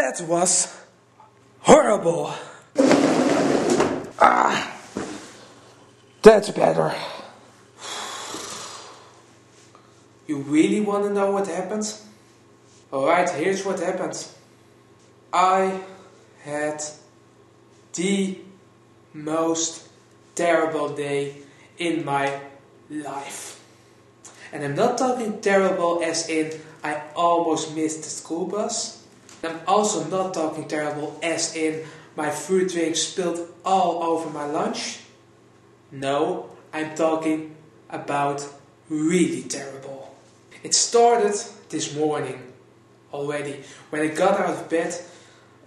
That was horrible. That's better. You really want to know what happened? Alright, here's what happened. I had the most terrible day in my life. And I'm not talking terrible as in I almost missed the school bus. I'm also not talking terrible as in my fruit drink spilled all over my lunch. No, I'm talking about really terrible. It started this morning already when I got out of bed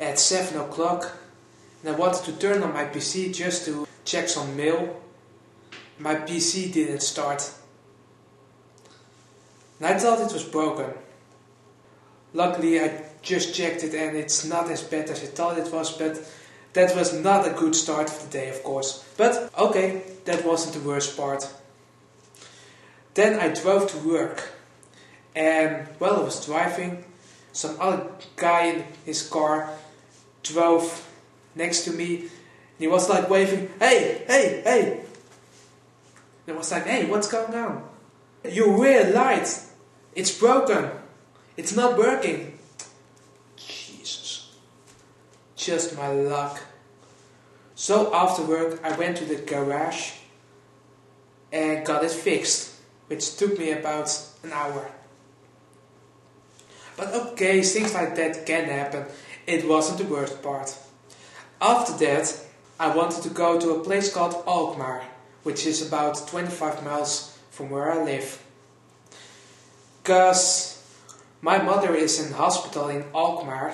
at 7 o'clock and I wanted to turn on my PC just to check some mail. My PC didn't start. And I thought it was broken. Luckily I just checked it and it's not as bad as I thought it was, but that was not a good start of the day, of course. But okay, that wasn't the worst part. Then I drove to work and while I was driving, some other guy in his car drove next to me and he was like waving, hey, hey, hey. And I was like, hey, what's going on? Your rear light, it's broken. It's not working. Jesus. Just my luck. So after work I went to the garage and got it fixed, which took me about an hour. But okay, things like that can happen. It wasn't the worst part. After that I wanted to go to a place called Alkmaar, which is about 25 miles from where I live. Because my mother is in hospital in Alkmaar.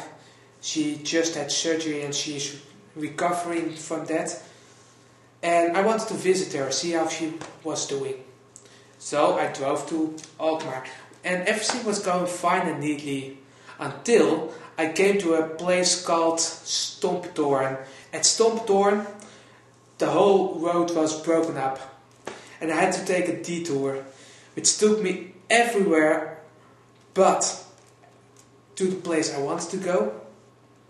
She just had surgery and she's recovering from that. And I wanted to visit her, see how she was doing. So I drove to Alkmaar. And everything was going fine and neatly. Until I came to a place called Stomptorn. At Stomptorn, the whole road was broken up. And I had to take a detour, which took me everywhere but to the place I wanted to go.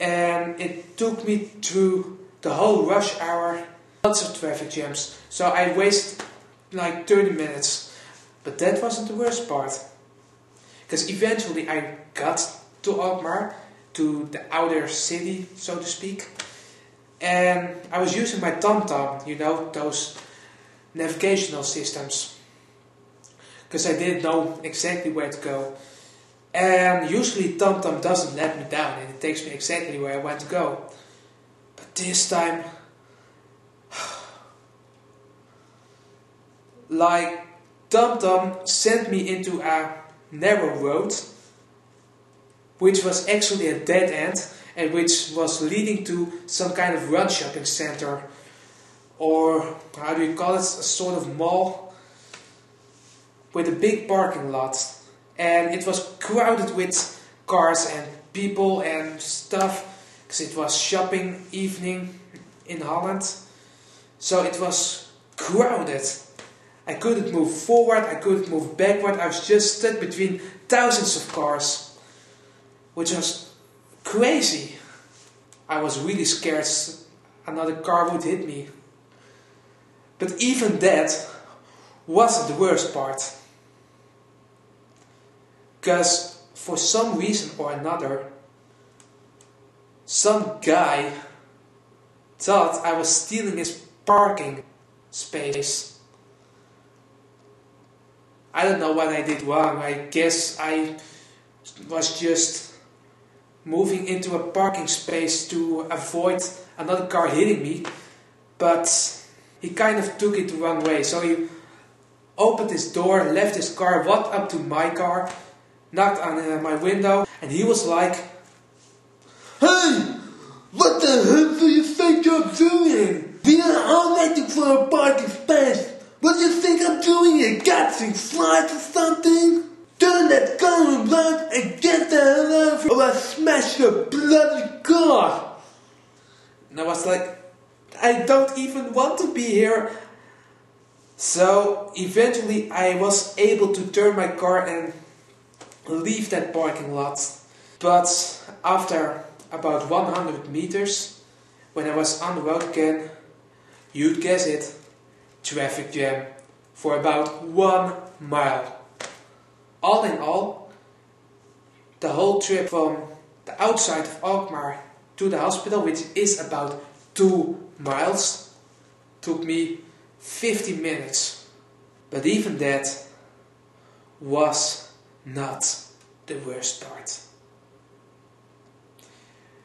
And it took me through the whole rush hour, lots of traffic jams. So I wasted like 30 minutes. But that wasn't the worst part. Because eventually I got to Alkmaar, to the outer city, so to speak. And I was using my TomTom, you know, those navigational systems. Because I didn't know exactly where to go. And usually TomTom doesn't let me down and it takes me exactly where I want to go. But this time, like TomTom sent me into a narrow road, which was actually a dead end and which was leading to some kind of run shopping center, or how do you call it, a sort of mall with a big parking lot. And it was crowded with cars and people and stuff, because it was shopping evening in Holland. So it was crowded. I couldn't move forward, I couldn't move backward, I was just stuck between thousands of cars, which was crazy. I was really scared another car would hit me. But even that wasn't the worst part. Because for some reason or another, some guy thought I was stealing his parking space. I don't know what I did wrong. I guess I was just moving into a parking space to avoid another car hitting me. But he kind of took it the wrong way. So he opened his door, left his car, walked up to my car, knocked on my window, and he was like, "Hey, what the hell do you think you're doing? We are all waiting for a parking space. What do you think I'm doing here? Catching flies or something? Turn that car around and get the hell out of here, or I'll smash your bloody car." And I was like, I don't even want to be here. So eventually I was able to turn my car and leave that parking lot. But after about 100 meters, when I was on the road again, you'd guess it, traffic jam for about 1 mile. All in all, the whole trip from the outside of Alkmaar to the hospital, which is about 2 miles, took me 50 minutes. But even that was not the worst part.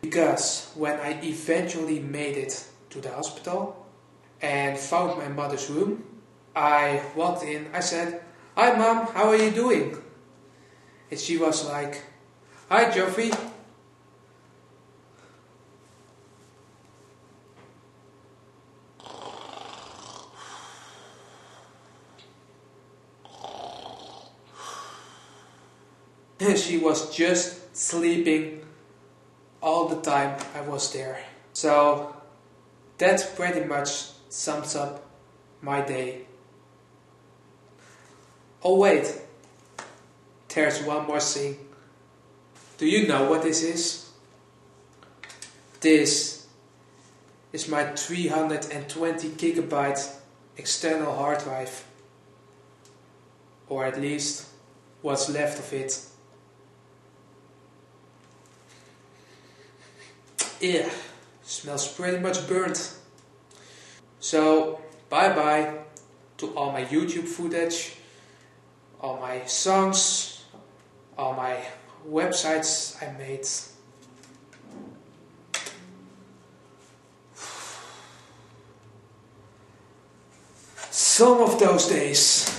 Because when I eventually made it to the hospital and found my mother's room, I walked in, I said, "Hi Mom, how are you doing?" And she was like, "Hi Geoffrey." And she was just sleeping all the time I was there. So that pretty much sums up my day. Oh wait, there's one more thing. Do you know what this is? This is my 320 gigabyte external hard drive. Or at least what's left of it. Yeah, smells pretty much burnt. So, bye bye to all my YouTube footage, all my songs, all my websites I made. Some of those days